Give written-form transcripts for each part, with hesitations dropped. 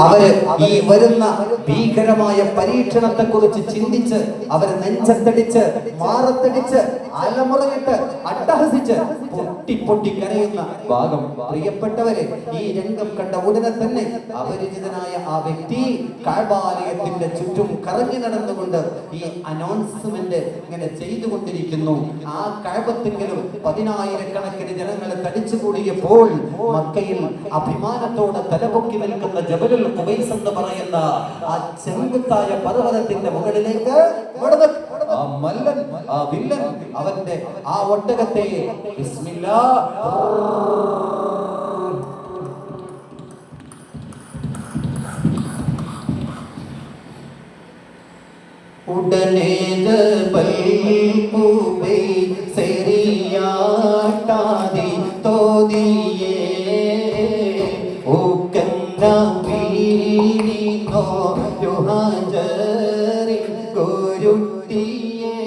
അവര് ഈ വരുന്ന ഭീകരമായ പരീക്ഷണത്തെക്കുറിച്ച് ചിന്തിച്ച് അവര് നെഞ്ചത്തടിച്ച് മാറത്തടിച്ച് അലമുറയിട്ട് അട്ടഹസിച്ച് പൊട്ടി പൊട്ടി കരയുന്ന ഭാഗം. പ്രിയപ്പെട്ടവരെ, ഈ രംഗം കണ്ട ഉടനെ തന്നെ അപരിചിതനായ ആ വ്യക്തി കഅബാലയത്തിന്റെ ചുറ്റും കറങ്ങി നടന്നുകൊണ്ട് ഈ അനൗൺസ്മെന്റ് ഇങ്ങനെ ചെയ്തുകൊണ്ടിരിക്കുന്നു. ആ കഅബത്തെങ്കിലും 10,000-കണക്കിന് ജനങ്ങളെ തടിച്ചുകൂടിയപ്പോൾ മക്കയിൽ അഭിമാനത്തോടെ തലപൊക്കി നിൽക്കുന്ന ജബലുൽ ഖുബൈസ് എന്ന് പറയുന്ന ആ ചെങ്കുത്തായ പർവ്വതത്തിന്റെ മുകളിലേക്ക് ആ മല്ലൻ, ആ വില്ലൻ, അവന്റെ ആ ഒട്ടകത്തെ ഉടനെ ജബൽ ഖുബൈസ് സെരിയാട്ടാതി തോദിയേ ഉക്കന്ന വീനിനോ യുഹാജരി ഗുരുട്ടിയേ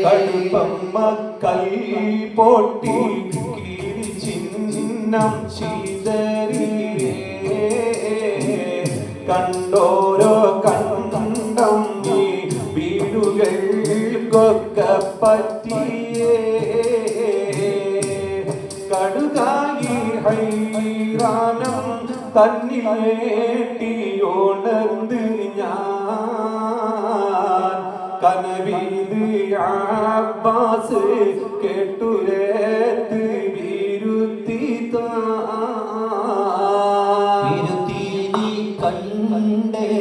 കടുപ്പം മക്കൾ പൊട്ടി ചിഹ്നം ചിതറിയേ കണ്ടോരോ കണ്ടം വീടുകൾക്കൊക്കെ പറ്റിയേ കടുകായി ഹൈറാനം തന്നിലേട്ടിയോണർന്ന് ഞാൻ കനവീത് അബ്ബാസ് കേട്ടുരേത്ത് വിരുത്തി കണ്ടേ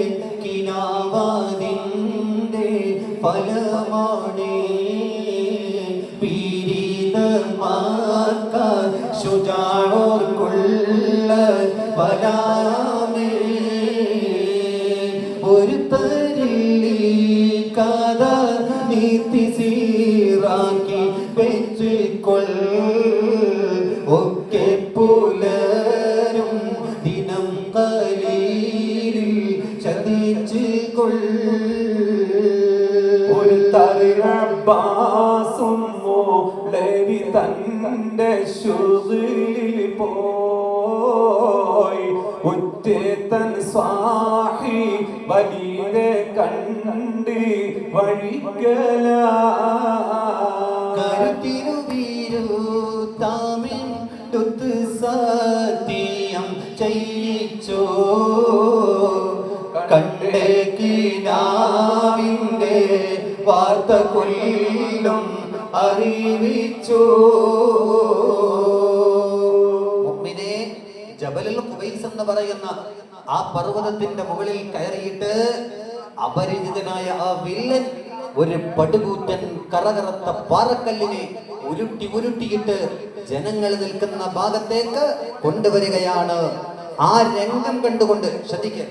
കിനാവാതിന്റെ ഫലമാണേ പീരിതമാക്കാൻ ശുജാഓർക്കുള്ള ഫലാമേ ഒരു തരില്ലി കഥ നീത്തി സീറാക്കി വെച്ചുകൊൾ ഒക്കെ പുലരും ദിനം കലീലിൽ ചതിച്ചുകൊൾ ഒരു തറിയബ്ബാസും മോളരി തന്റെ ശുഗിലിൽ പോയി ഉറ്റേതൻ സ്വാഹി വലിയെ കണ്ട് വഴിക്കല കരുത്തിനു വീരുത്താമിൻ ടുത്ത് സത്യം ചെയ്യിച്ചോ കണ്ടേ കിനാവിന്റെ വാർത്ത കൊല്ലും അറിയിച്ചോ. മുഅ്മിനേ, ജബലുൽ ഖുബൈസ് എന്ന് പറയുന്ന ആ പർവ്വതത്തിന്റെ മുകളിൽ കയറിയിട്ട് അപരിചിതനായ ആ വില്ലൻ ഒരു പടുകൂറ്റൻ കറകറത്ത പാറക്കല്ലിനെ ഉരുട്ടിയിട്ട് ജനങ്ങൾ നിൽക്കുന്ന ഭാഗത്തേക്ക് കൊണ്ടുവരികയാണ്. ആ രംഗം കണ്ടുകൊണ്ട് ശ്രദ്ധിക്കുക,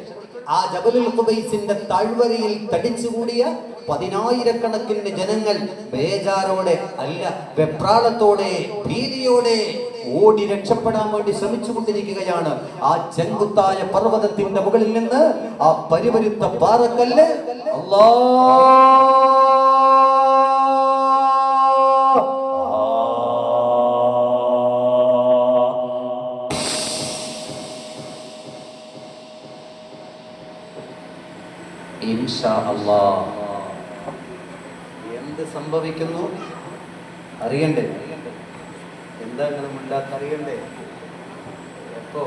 ആ ജബലുൽ ഖുബൈസിന്റെ താഴ്വരയിൽ തടിച്ചുകൂടിയ 10,000-കണക്കിന് ജനങ്ങൾ ബേജാറോടെ അല്ല, വെപ്രാളത്തോടെ, ഭീതിയോടെ ഓടി രക്ഷപ്പെടാൻ വേണ്ടി ശ്രമിച്ചുകൊണ്ടിരിക്കുകയാണ്. ആ ചെങ്കുത്തായ പർവ്വതത്തിന്റെ മുകളിൽ നിന്ന് ആ പരിപരുത്ത പാറക്കല്ല് ഇൻഷാ അല്ലാഹ് എന്ത് സംഭവിക്കുന്നു അറിയണ്ടേ? എന്താ ഇങ്ങനെ മിണ്ടാത്ത അറിയണ്ടേ? എപ്പോ?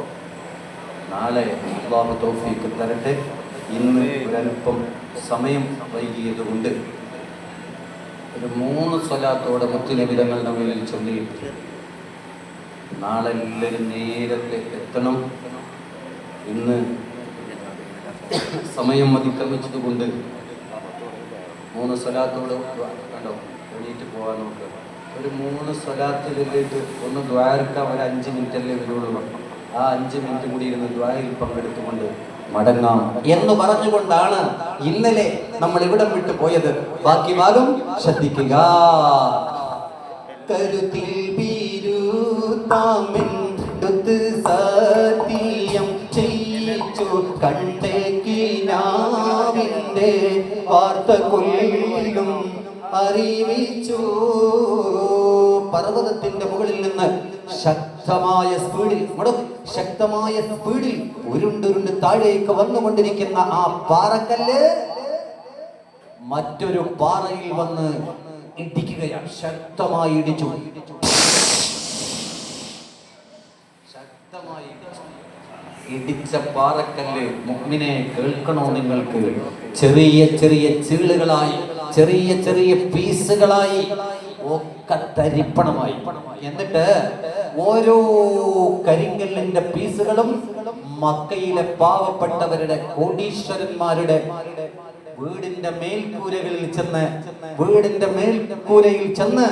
നാളെ അല്ലാഹു തൗഫീഖ് തരട്ടെ. ഇന്ന് ഒരല്പം സമയം വൈകിയതുകൊണ്ട് ഒരു 3 സ്വലാത്തോടെ മുത്തുനബി തങ്ങളുടെ മുന്നിൽ ചൊല്ലിയിട്ട് നാളെ എല്ലാവരും നേരത്തെ എത്തണം. ഇന്ന് സമയം അതിക്രമിച്ചത് കൊണ്ട് 3 സ്വലാത്തോടെ കണ്ടോ എണീറ്റ് പോകാൻ നോക്കുക. ഒരു 3 സ്വലാത്തിലേക്ക് ഒന്ന് ദ്വാരക്കാൻ ഒരു 5 മിനിറ്റല്ലേ വരുള്ളൂ. ആ 5 മിനിറ്റ് കൂടി ഇരുന്ന് ദ്വാരയിൽ പങ്കെടുത്തുകൊണ്ട് മടങ്ങാം എന്ന് പറഞ്ഞുകൊണ്ടാണ് ഇന്നലെ നമ്മൾ ഇവിടം വിട്ടു പോയത്. ബാക്കി ഭാഗം ശ്രദ്ധിക്കുക. കരുത്തിൽ സത്യം ചെയ്യിച്ചു കണ്ടേക്കിനാവിന്റെ വാർത്ത കൊല്ലും അറിയിച്ചു. പർവ്വതത്തിന്റെ മുകളിൽ നിന്ന് ശക്തമായ സ്പീഡിൽ ഉരുണ്ടുരുണ്ട് താഴേക്ക് വന്നുകൊണ്ടിരിക്കുന്ന ആ പാറക്കല്ല് മറ്റൊരു പാറയിൽ വന്ന് ഇടിക്കുകയാണ്. ശക്തമായി ഇടിച്ചു. ശക്തമായി ഇടിച്ച പാറക്കല്ല് മുഅ്മിനെ കേൾക്കണോ നിങ്ങൾക്ക്? ചെറിയ ചെറിയ ചീളുകളായി, ചെറിയ ചെറിയ പീസുകളായി, ഒക്കെ തരിപ്പണമായി. എന്നിട്ട് ഓരോ കരിങ്കല്ലിന്റെ പീസുകളും മക്കയിലെ പാവപ്പെട്ടവരുടെ, കോടീശ്വരന്മാരുടെ വീടിന്റെ മേൽക്കൂരകളിൽ ചെന്ന്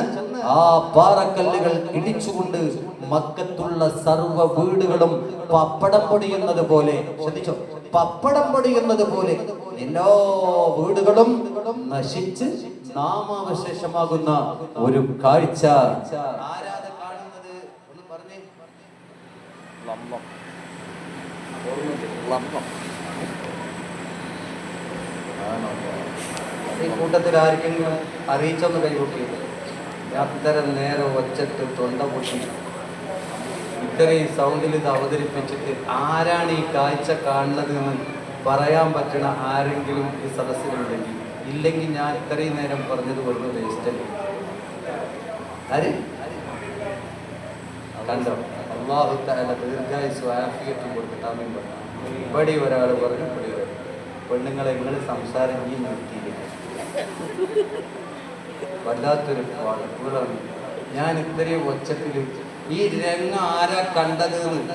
ആ പാറക്കല്ലുകൾ ഇടിച്ചുകൊണ്ട് മക്കത്തുള്ള സർവ്വ വീടുകളും പപ്പടം പൊടിയുന്നത് പോലെ, ശ്രദ്ധിച്ചോ, പപ്പടം പൊടിയുന്നത് പോലെ എല്ലാ വീടുകളും നശിച്ച് നാമാവശേഷമാകുന്ന ഒരു കാഴ്ച. ആരാധ കാണുന്നത് ഒന്ന് പറഞ്ഞേ. ഈ കൂട്ടത്തിൽ ആർക്കെങ്കിലും അറിയിച്ചൊന്ന് കൈകൊട്ടിയത്? അത്തരം നേരെ ഒച്ചട്ട് തൊണ്ട പൊട്ടി ഇത്രയും സൗണ്ടിൽ ഇത് അവതരിപ്പിച്ചിട്ട് ആരാണ് ഈ കാഴ്ച കാണുന്നത് എന്ന് പറയാൻ പറ്റണ ആരെങ്കിലും ഈ സദസ്സിലുണ്ടെങ്കിൽ, ഇല്ലെങ്കിൽ ഞാൻ ഇത്രയും നേരം പറഞ്ഞത് വെറുതെ വേസ്റ്റല്ലേ? ആര് കണ്ടോ? അല്ലാഹു തആല ദീർഘായുസ്സും ആഫിയത്തും കൊടുത്തിട്ട് ആമീൻ പറഞ്ഞു. ഇവിടെ ഒരാൾ പറഞ്ഞു, ഇവിടെ ഒരാൾ, പെണ്ണുങ്ങളെ നിങ്ങൾ സംസാരം ഈ നിർത്തിയില്ല. വല്ലാത്തൊരു വാക്കുകളാണ്. ഞാൻ ഇത്രയും ഒച്ചത്തിൽ ഈ രംഗം ആരാ കണ്ടത് എന്ന്